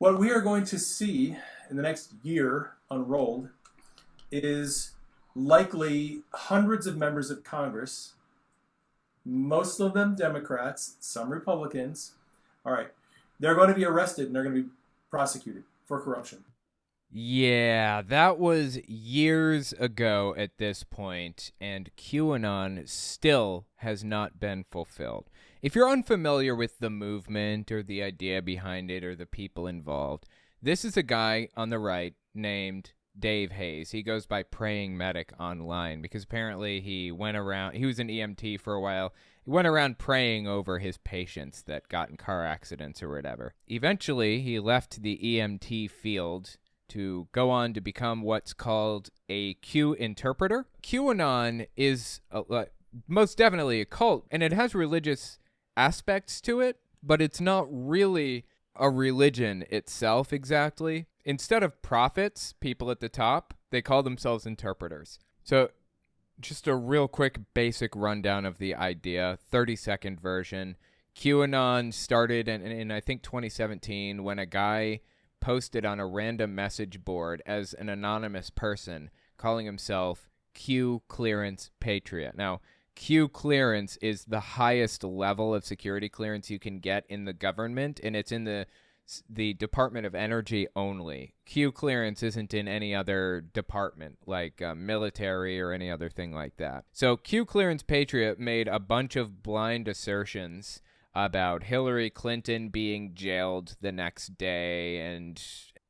What we are going to see in the next year unrolled is likely hundreds of members of Congress, most of them Democrats, some Republicans. All right. They're going to be arrested and they're going to be prosecuted for corruption. Yeah, that was years ago at this point, and QAnon still has not been fulfilled. If you're unfamiliar with the movement or the idea behind it or the people involved, this is a guy on the right named Dave Hayes. He goes by Praying Medic online because apparently he was an EMT for a while. He went around praying over his patients that got in car accidents or whatever. Eventually, he left the EMT field to go on to become what's called a Q interpreter. QAnon is most definitely a cult, and it has religious aspects to it, but it's not really a religion itself exactly. Instead of prophets, people at the top, they call themselves interpreters. So just a real quick basic rundown of the idea, 30-second version. QAnon started in I think 2017 when a guy posted on a random message board as an anonymous person calling himself Q Clearance Patriot. Now, Q clearance is the highest level of security clearance you can get in the government, and it's in the Department of Energy only. Q clearance isn't in any other department, like military or any other thing like that. So Q Clearance Patriot made a bunch of blind assertions about Hillary Clinton being jailed the next day and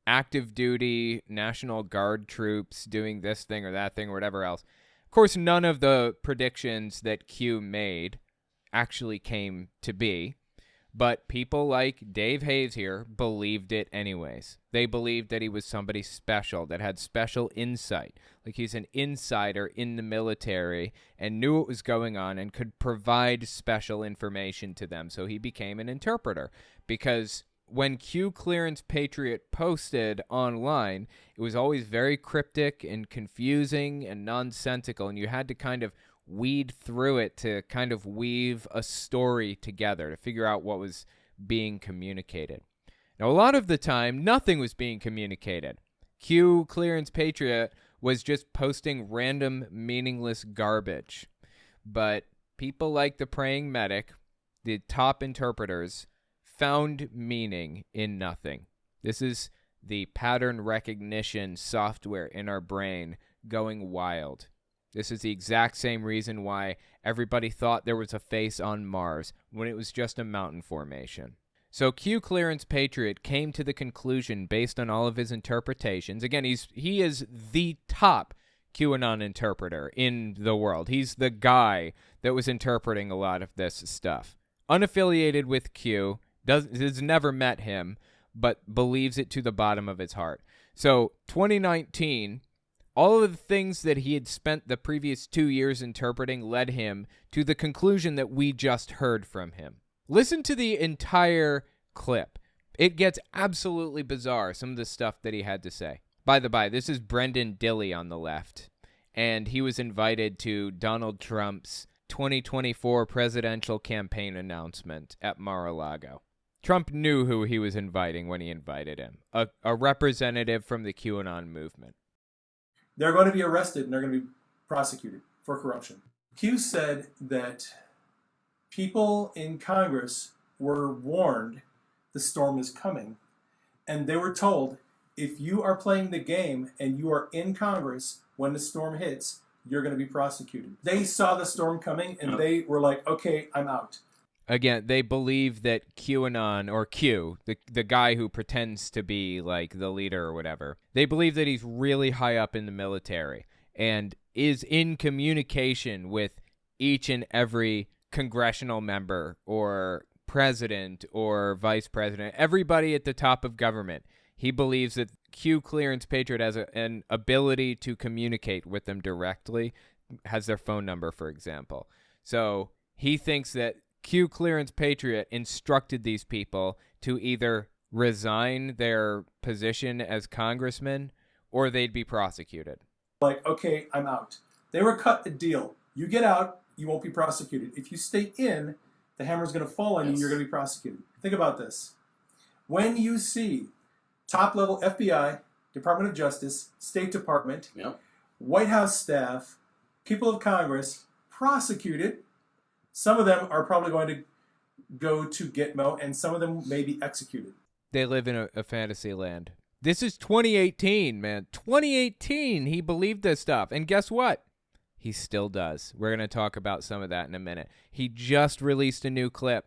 active duty National Guard troops doing this thing or that thing or whatever else. Of course, none of the predictions that Q made actually came to be, but people like Dave Hayes here believed it anyways. They believed that he was somebody special, that had special insight, like he's an insider in the military and knew what was going on and could provide special information to them. So he became an interpreter because when Q Clearance Patriot posted online, it was always very cryptic and confusing and nonsensical, and you had to kind of weed through it to kind of weave a story together to figure out what was being communicated. Now, a lot of the time, nothing was being communicated. Q Clearance Patriot was just posting random, meaningless garbage. But people like the Praying Medic, the top interpreters, found meaning in nothing. This is the pattern recognition software in our brain going wild. This is the exact same reason why everybody thought there was a face on Mars when it was just a mountain formation. So Q Clearance Patriot came to the conclusion based on all of his interpretations. Again, he is the top QAnon interpreter in the world. He's the guy that was interpreting a lot of this stuff. Unaffiliated with Q, has never met him, but believes it to the bottom of his heart. So 2019... all of the things that he had spent the previous 2 years interpreting led him to the conclusion that we just heard from him. Listen to the entire clip. It gets absolutely bizarre, some of the stuff that he had to say. By the by, this is Brendan Dilley on the left, and he was invited to Donald Trump's 2024 presidential campaign announcement at Mar-a-Lago. Trump knew who he was inviting when he invited him, a representative from the QAnon movement. They're going to be arrested and they're going to be prosecuted for corruption. Q said that people in Congress were warned the storm is coming, and they were told, if you are playing the game and you are in Congress when the storm hits, you're going to be prosecuted. They saw the storm coming and they were like, okay, I'm out. Again, they believe that QAnon, or Q, the guy who pretends to be like the leader or whatever, they believe that he's really high up in the military and is in communication with each and every congressional member or president or vice president, everybody at the top of government. He believes that Q Clearance Patriot has an ability to communicate with them directly, has their phone number, for example. So he thinks that Q Clearance Patriot instructed these people to either resign their position as congressmen or they'd be prosecuted. Like, okay, I'm out. They were cut a deal. You get out, you won't be prosecuted. If you stay in, the hammer's going to fall on you, you're going to be prosecuted. Think about this. When you see top level FBI, Department of Justice, State Department, Yep. White House staff, people of Congress prosecuted. Some of them are probably going to go to Gitmo, and some of them may be executed. They live in a fantasy land. This is 2018, man. 2018, he believed this stuff. And guess what? He still does. We're going to talk about some of that in a minute. He just released a new clip.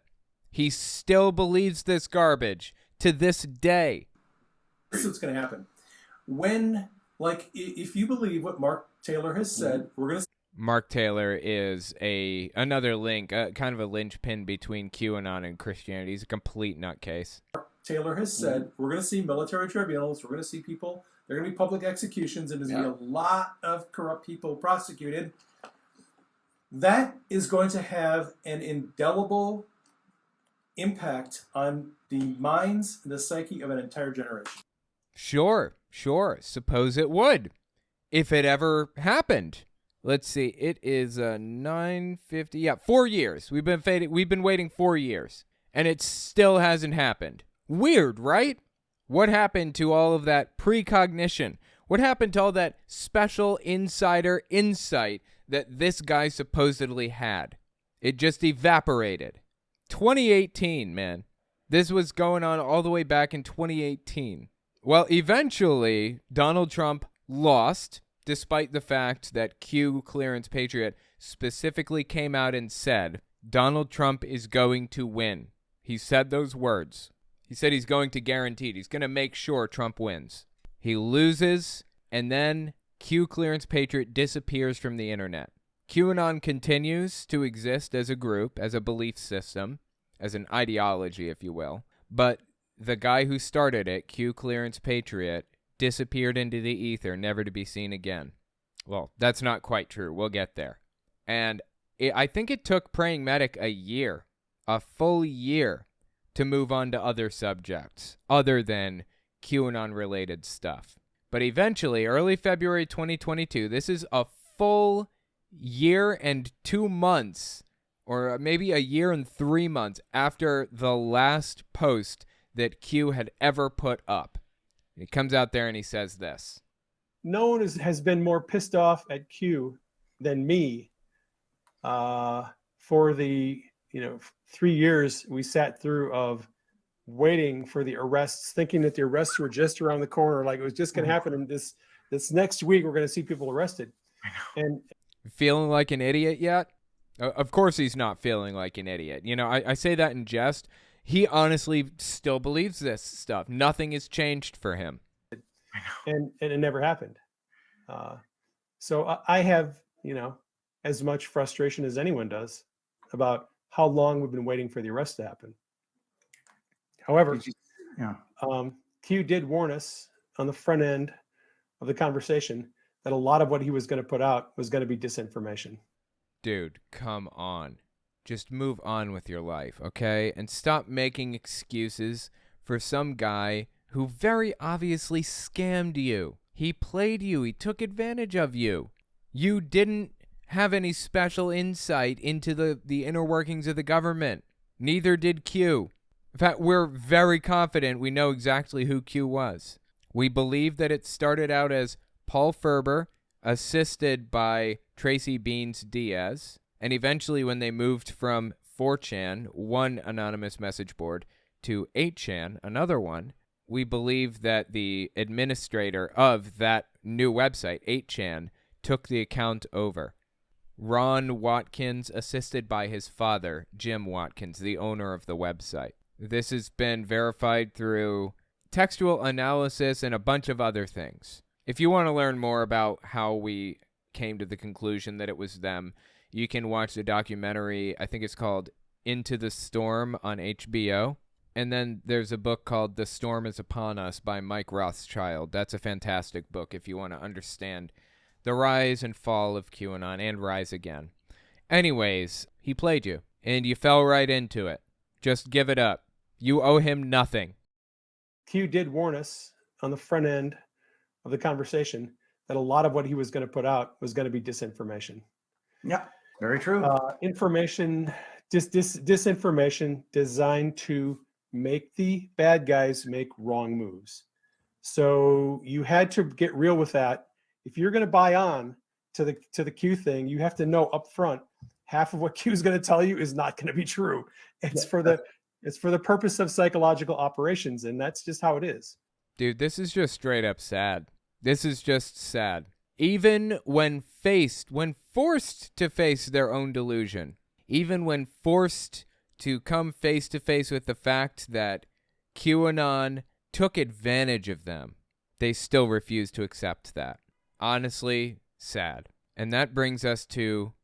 He still believes this garbage to this day. This is what's going to happen. When, like, if you believe what Mark Taylor has said, we're going to... Mark Taylor is another link, kind of a linchpin between QAnon and Christianity. He's a complete nutcase. Taylor has said, we're going to see military tribunals, we're going to see people, there are going to be public executions, and there's going to be a lot of corrupt people prosecuted. That is going to have an indelible impact on the minds and the psyche of an entire generation. Sure. Suppose it would, if it ever happened. Let's see. It is 9:50. Yeah, 4 years. We've been waiting 4 years, and it still hasn't happened. Weird, right? What happened to all of that precognition? What happened to all that special insider insight that this guy supposedly had? It just evaporated. 2018, man. This was going on all the way back in 2018. Well, eventually, Donald Trump lost, despite the fact that Q Clearance Patriot specifically came out and said, Donald Trump is going to win. He said those words. He said he's going to guarantee it. He's going to make sure Trump wins. He loses, and then Q Clearance Patriot disappears from the internet. QAnon continues to exist as a group, as a belief system, as an ideology, if you will. But the guy who started it, Q Clearance Patriot, disappeared into the ether, never to be seen again. Well, that's not quite true. We'll get there. And I think it took Praying Medic a full year, to move on to other subjects other than QAnon-related stuff. But eventually, early February 2022, this is a full year and 2 months, or maybe a year and 3 months after the last post that Q had ever put up. He comes out there and he says this. No one has been more pissed off at Q than me for the 3 years we sat through of waiting for the arrests, thinking that the arrests were just around the corner, like it was just going to happen. And this next week, we're going to see people arrested. And feeling like an idiot yet? Of course he's not feeling like an idiot. I say that in jest. He honestly still believes this stuff. Nothing has changed for him. And it never happened. So I have, as much frustration as anyone does about how long we've been waiting for the arrest to happen. However, Q did warn us on the front end of the conversation that a lot of what he was going to put out was going to be disinformation. Dude, come on. Just move on with your life, okay? And stop making excuses for some guy who very obviously scammed you. He played you. He took advantage of you. You didn't have any special insight into the inner workings of the government. Neither did Q. In fact, we're very confident we know exactly who Q was. We believe that it started out as Paul Ferber, assisted by Tracy Beans Diaz, and eventually when they moved from 4chan, one anonymous message board, to 8chan, another one, we believe that the administrator of that new website, 8chan, took the account over. Ron Watkins, assisted by his father, Jim Watkins, the owner of the website. This has been verified through textual analysis and a bunch of other things. If you want to learn more about how we came to the conclusion that it was them, you can watch the documentary, I think it's called Into the Storm on HBO. And then there's a book called The Storm is Upon Us by Mike Rothschild. That's a fantastic book if you want to understand the rise and fall of QAnon and rise again. Anyways, he played you, and you fell right into it. Just give it up. You owe him nothing. Q did warn us on the front end of the conversation that a lot of what he was going to put out was going to be disinformation. Yeah, very true. Disinformation designed to make the bad guys make wrong moves. So you had to get real with that. If you're going to buy on to the Q thing, you have to know up front half of what Q is going to tell you is not going to be true. It's for the purpose of psychological operations, and that's just how it is. Dude, this is just straight up sad. This is just sad. Even when forced to face their own delusion, even when forced to come face to face with the fact that QAnon took advantage of them, they still refuse to accept that. Honestly, sad. And that brings us to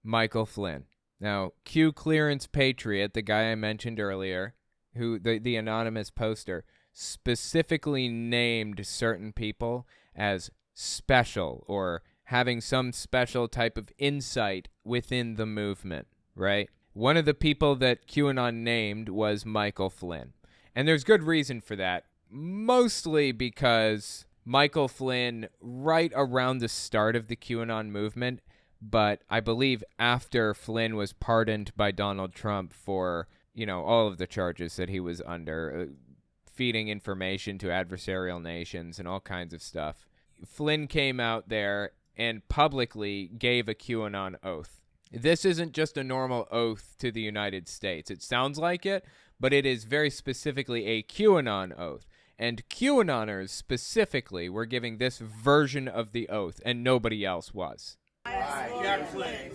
Michael Flynn. Now, Q Clearance Patriot, the guy I mentioned earlier, who the anonymous poster, specifically named certain people as special or having some special type of insight within the movement, right? One of the people that QAnon named was Michael Flynn. And there's good reason for that, mostly because Michael Flynn, right around the start of the QAnon movement, but I believe after Flynn was pardoned by Donald Trump for, all of the charges that he was under, feeding information to adversarial nations and all kinds of stuff, Flynn came out there and publicly gave a QAnon oath. This isn't just a normal oath to the United States. It sounds like it, but it is very specifically a QAnon oath. And QAnoners specifically were giving this version of the oath, and nobody else was. I, Jack Flynn,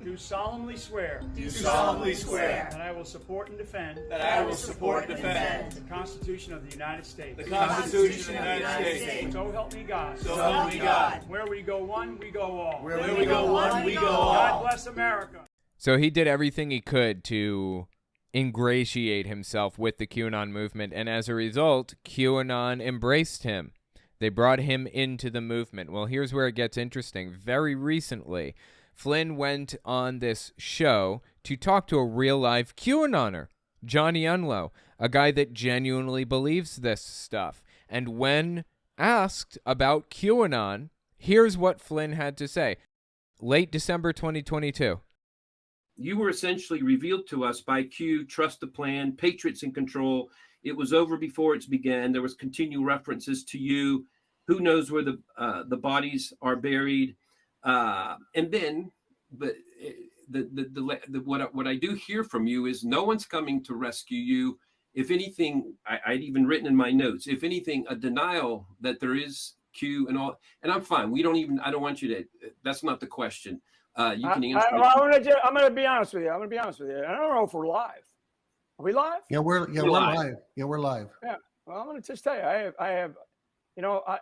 do solemnly swear that I will support and defend the the Constitution of the United States. Constitution of the United States. So help me God. So help me God. Where we go one, we go all. Where we go one, we go all. God bless America. So he did everything he could to ingratiate himself with the QAnon movement, and as a result, QAnon embraced him. They brought him into the movement. Well, here's where it gets interesting. Very recently, Flynn went on this show to talk to a real-life QAnoner, Johnny Unlow, a guy that genuinely believes this stuff. And when asked about QAnon, here's what Flynn had to say. Late December 2022. You were essentially revealed to us by Q, trust the plan, patriots in control. It was over before it began. There was continual references to you. Who knows where the bodies are buried? And then, but what I do hear from you is no one's coming to rescue you. If anything, I'd even written in my notes, if anything, a denial that there is Q and all. And I'm fine. I don't want you to. That's not the question. You can answer. I'm going to be honest with you. I don't know if we're live. Are we live? Yeah, we're live. Yeah, we're live. Yeah. Well, I'm going to just tell you, I have,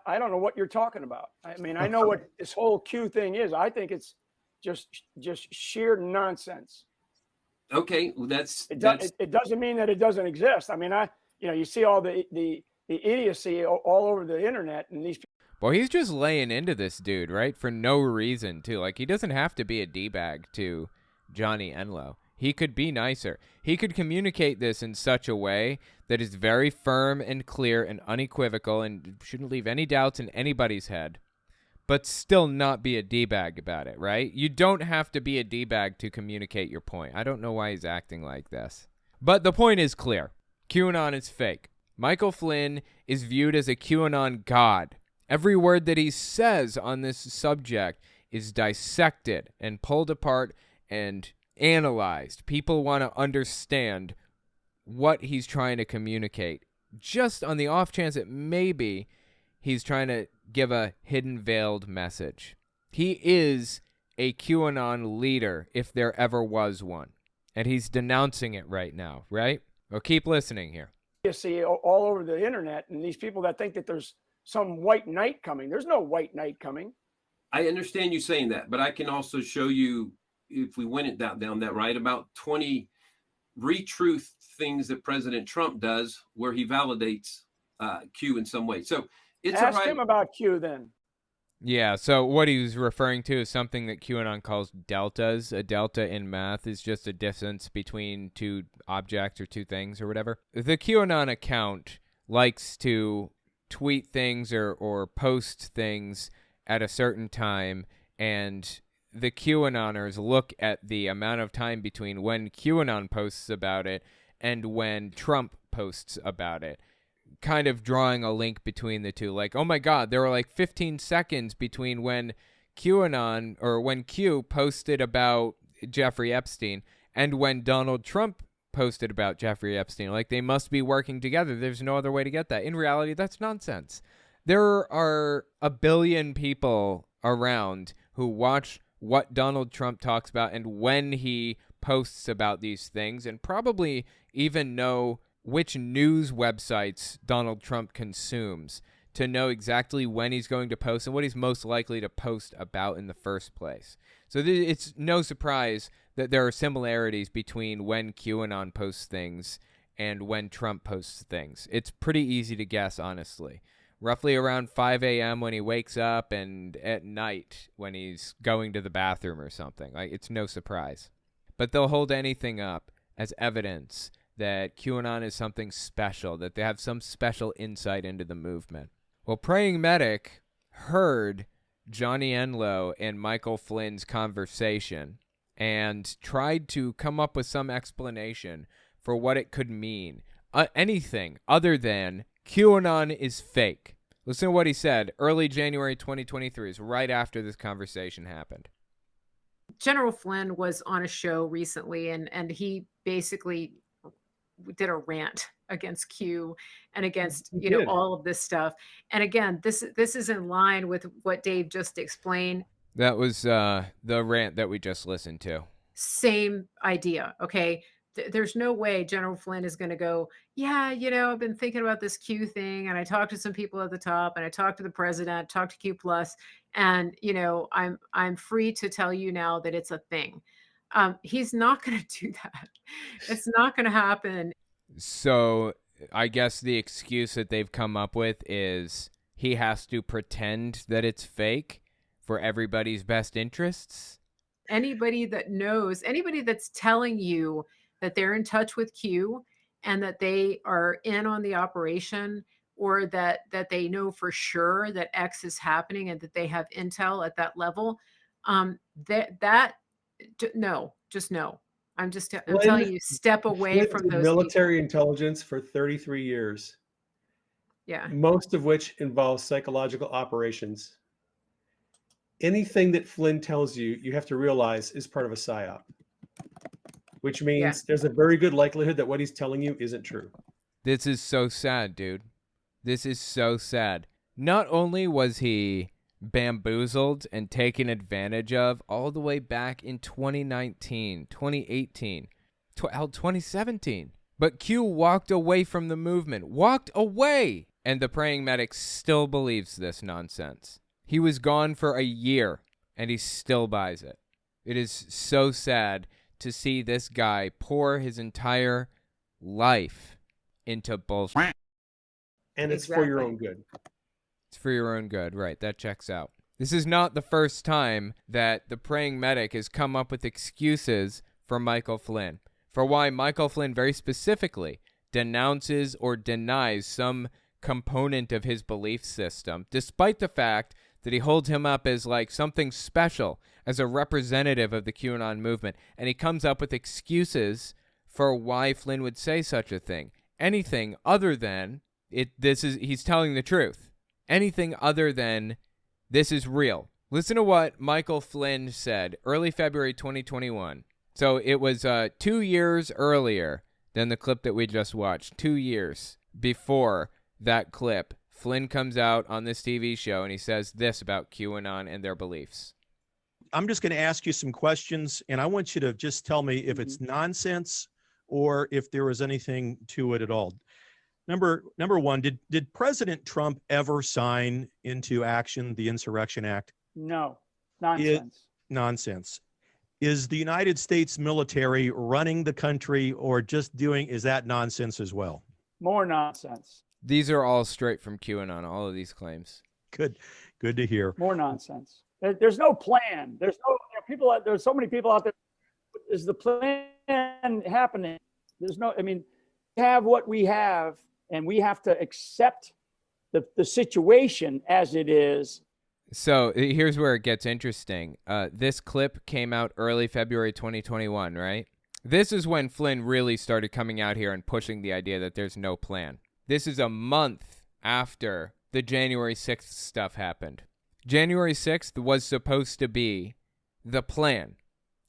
I don't know what you're talking about. I mean, I know what this whole Q thing is. I think it's just sheer nonsense. Okay, well, it doesn't mean that it doesn't exist. I mean, you see all the idiocy all over the internet, and these people. Well, he's just laying into this dude, right? For no reason, too. Like, he doesn't have to be a D-bag to Johnny Enlow. He could be nicer. He could communicate this in such a way that is very firm and clear and unequivocal and shouldn't leave any doubts in anybody's head, but still not be a D-bag about it, right? You don't have to be a D-bag to communicate your point. I don't know why he's acting like this. But the point is clear. QAnon is fake. Michael Flynn is viewed as a QAnon god. Every word that he says on this subject is dissected and pulled apart and analyzed. People want to understand what he's trying to communicate, just on the off chance that maybe he's trying to give a hidden veiled message. He is a QAnon leader if there ever was one, and he's denouncing it right now, right? Well, keep listening here. You see all over the internet, and these people that think that there's some white knight coming. There's no white knight coming. I understand you saying that, but I can also show you, if we went it down that right, about 20 retruth things that President Trump does where he validates Q in some way. So it's ask him about Q then. Yeah, so what he was referring to is something that QAnon calls deltas. A delta in math is just a distance between two objects or two things or whatever. The QAnon account likes to tweet things or post things at a certain time, and the QAnoners look at the amount of time between when QAnon posts about it and when Trump posts about it. kind of drawing a link between the two. Like, oh my God, there were like 15 seconds between when when Q posted about Jeffrey Epstein and when Donald Trump posted about Jeffrey Epstein. Like, they must be working together. There's no other way to get that. In reality, that's nonsense. There are a billion people around who watch what Donald Trump talks about and when he posts about these things, and probably even know which news websites Donald Trump consumes to know exactly when he's going to post and what he's most likely to post about in the first place. So it's no surprise that there are similarities between when QAnon posts things and when Trump posts things. It's pretty easy to guess, honestly. Roughly around 5 a.m. when he wakes up and at night when he's going to the bathroom or something. Like, it's no surprise. But they'll hold anything up as evidence that QAnon is something special, that they have some special insight into the movement. Well, Praying Medic heard Johnny Enlow and Michael Flynn's conversation and tried to come up with some explanation for what it could mean. Anything other than QAnon is fake. Listen to what he said early January 2023, is right after this conversation happened. General Flynn was on a show recently, and he basically did a rant against Q and against all of this stuff. And again, this is in line with what Dave just explained. That was the rant that we just listened to. Same idea. Okay. There's no way General Flynn is going to go, yeah, I've been thinking about this Q thing, and I talked to some people at the top, and I talked to the president, talked to Q plus, and I'm free to tell you now that it's a thing. He's not going to do that. It's not going to happen. So I guess the excuse that they've come up with is he has to pretend that it's fake for everybody's best interests. Anybody that's telling you that they're in touch with Q and that they are in on the operation, or that they know for sure that X is happening and that they have intel at that level, no. I'm telling you, step away from those military intelligence for 33 years. Yeah. Most of which involves psychological operations. Anything that Flynn tells you, you have to realize is part of a psyop, which means there's a very good likelihood that what he's telling you isn't true. This is so sad, dude. This is so sad. Not only was he bamboozled and taken advantage of all the way back in 2019, 2018, 2017, but Q walked away from the movement. Walked away! And the Praying Medic still believes this nonsense. He was gone for a year, and he still buys it. It is so sad to see this guy pour his entire life into bullshit. And it's for your own good. It's for your own good, right? That checks out. This is not the first time that the Praying Medic has come up with excuses for Michael Flynn, for why Michael Flynn very specifically denounces or denies some component of his belief system, despite the fact that he holds him up as like something special, as a representative of the QAnon movement, and he comes up with excuses for why Flynn would say such a thing. Anything other than he's telling the truth. Anything other than this is real. Listen to what Michael Flynn said early February 2021. So it was 2 years earlier than the clip that we just watched. 2 years before that clip, Flynn comes out on this TV show and he says this about QAnon and their beliefs. I'm just going to ask you some questions, and I want you to just tell me if it's nonsense or if there was anything to it at all. Number one, did President Trump ever sign into action the Insurrection Act? No, nonsense. Nonsense. Is the United States military running the country or just is that nonsense as well? More nonsense. These are all straight from QAnon, all of these claims. Good to hear. More nonsense. There's no plan. There's no people. There's so many people out there. Is the plan happening? There's no. I mean, we have what we have, and we have to accept the situation as it is. So here's where it gets interesting. This clip came out early February 2021, right? This is when Flynn really started coming out here and pushing the idea that there's no plan. This is a month after the January 6th stuff happened. January 6th was supposed to be the plan.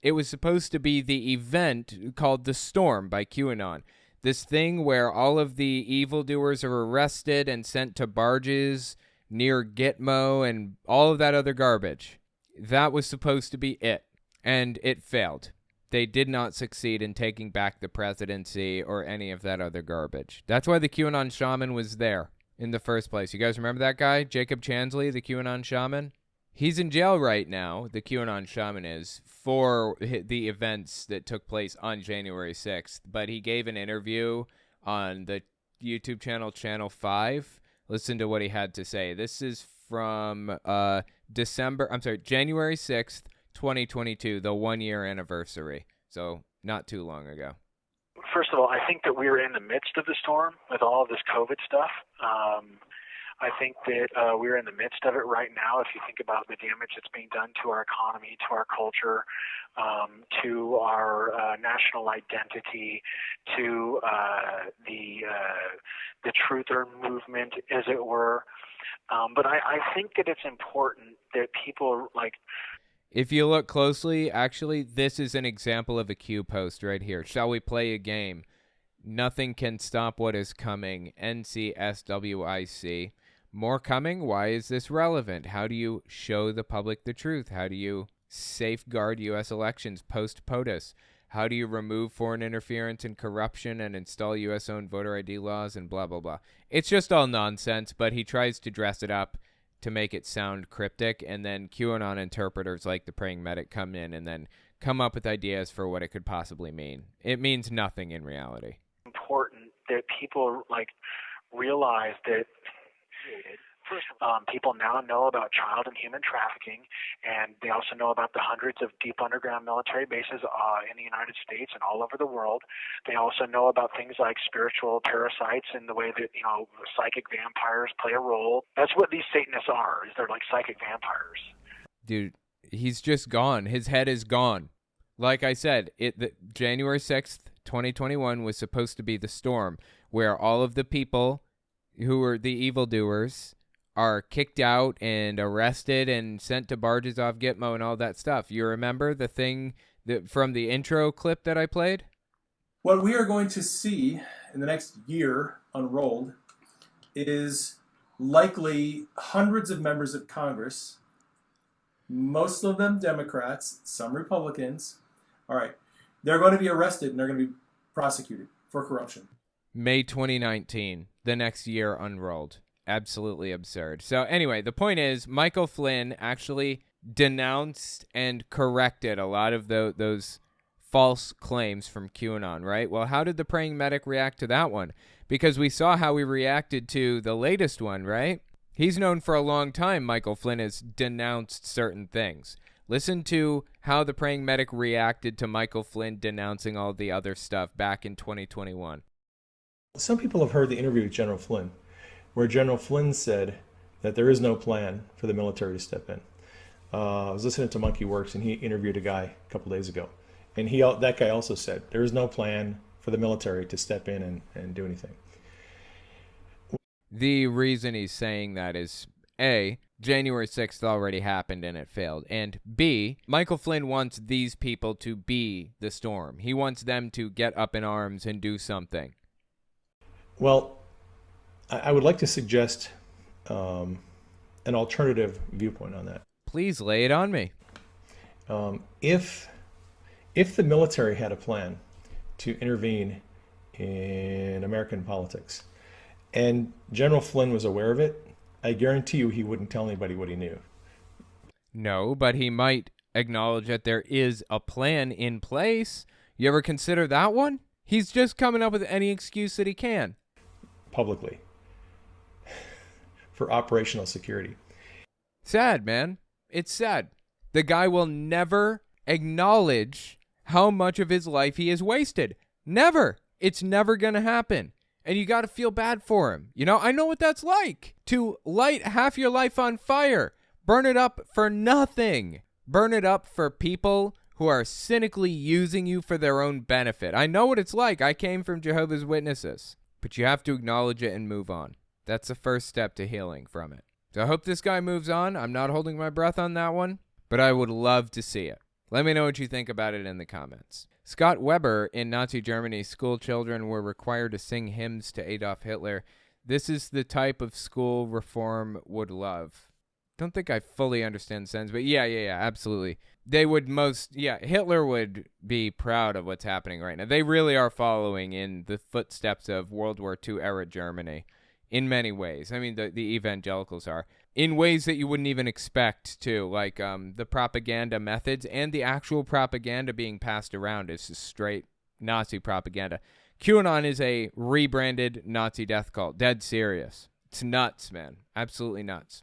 It was supposed to be the event called The Storm by QAnon. This thing where all of the evildoers are arrested and sent to barges near Gitmo and all of that other garbage. That was supposed to be it. And it failed. They did not succeed in taking back the presidency or any of that other garbage. That's why the QAnon shaman was there in the first place. You guys remember that guy, Jacob Chansley, the QAnon shaman? He's in jail right now, the QAnon shaman is, for the events that took place on January 6th. But he gave an interview on the YouTube channel, Channel 5. Listen to what he had to say. This is from January 6th, 2022, the 1-year anniversary. So not too long ago. First of all, I think that we're in the midst of the storm with all of this COVID stuff. I think that we're in the midst of it right now. If you think about the damage that's being done to our economy, to our culture, to our national identity, to the truther movement, as it were. But I think that it's important that people like. If you look closely, actually, this is an example of a Q post right here. Shall we play a game? Nothing can stop what is coming. NCSWIC. More coming? Why is this relevant? How do you show the public the truth? How do you safeguard U.S. elections post-POTUS? How do you remove foreign interference and corruption and install U.S.-owned voter ID laws and blah, blah, blah? It's just all nonsense, but he tries to dress it up to make it sound cryptic, and then QAnon interpreters like the Praying Medic come in and then come up with ideas for what it could possibly mean. It means nothing in reality. Important that people realize that people now know about child and human trafficking, and they also know about the hundreds of deep underground military bases in the United States and all over the world. They also know about things like spiritual parasites and the way that, psychic vampires play a role. That's what these Satanists are, is they're like psychic vampires. Dude, he's just gone. His head is gone. Like I said, January 6th, 2021 was supposed to be the storm where all of the people who were the evildoers are kicked out and arrested and sent to barges off Gitmo and all that stuff. You remember the thing from the intro clip that I played? What we are going to see in the next year unrolled is likely hundreds of members of Congress, most of them Democrats, some Republicans. All right, they're going to be arrested and they're going to be prosecuted for corruption. May 2019, the next year unrolled. Absolutely absurd. So anyway, the point is Michael Flynn actually denounced and corrected a lot of those false claims from QAnon, right? Well, how did the Praying Medic react to that one? Because we saw how he reacted to the latest one, right? He's known for a long time, Michael Flynn has denounced certain things. Listen to how the Praying Medic reacted to Michael Flynn denouncing all the other stuff back in 2021. Some people have heard the interview with General Flynn, where General Flynn said that there is no plan for the military to step in. I was listening to Monkey Works, and he interviewed a guy a couple days ago. And that guy also said, there is no plan for the military to step in and do anything. The reason he's saying that is, A, January 6th already happened and it failed. And B, Michael Flynn wants these people to be the storm. He wants them to get up in arms and do something. Well, I would like to suggest an alternative viewpoint on that. Please lay it on me. If the military had a plan to intervene in American politics, and General Flynn was aware of it, I guarantee you he wouldn't tell anybody what he knew. No, but he might acknowledge that there is a plan in place. You ever consider that one? He's just coming up with any excuse that he can. Publicly. For operational security. Sad, man. It's sad. The guy will never acknowledge how much of his life he has wasted. Never. It's never going to happen. And you got to feel bad for him. I know what that's like. To light half your life on fire. Burn it up for nothing. Burn it up for people who are cynically using you for their own benefit. I know what it's like. I came from Jehovah's Witnesses. but you have to acknowledge it and move on. That's the first step to healing from it. So I hope this guy moves on. I'm not holding my breath on that one, but I would love to see it. Let me know what you think about it in the comments. Scott Weber, in Nazi Germany, school children were required to sing hymns to Adolf Hitler. This is the type of school reform would love. Don't think I fully understand the sentence, but yeah, absolutely. They would Hitler would be proud of what's happening right now. They really are following in the footsteps of World War II era Germany in many ways. I mean, the evangelicals are. In ways that you wouldn't even expect, too, like the propaganda methods and the actual propaganda being passed around is just straight Nazi propaganda. QAnon is a rebranded Nazi death cult. Dead serious. It's nuts, man. Absolutely nuts.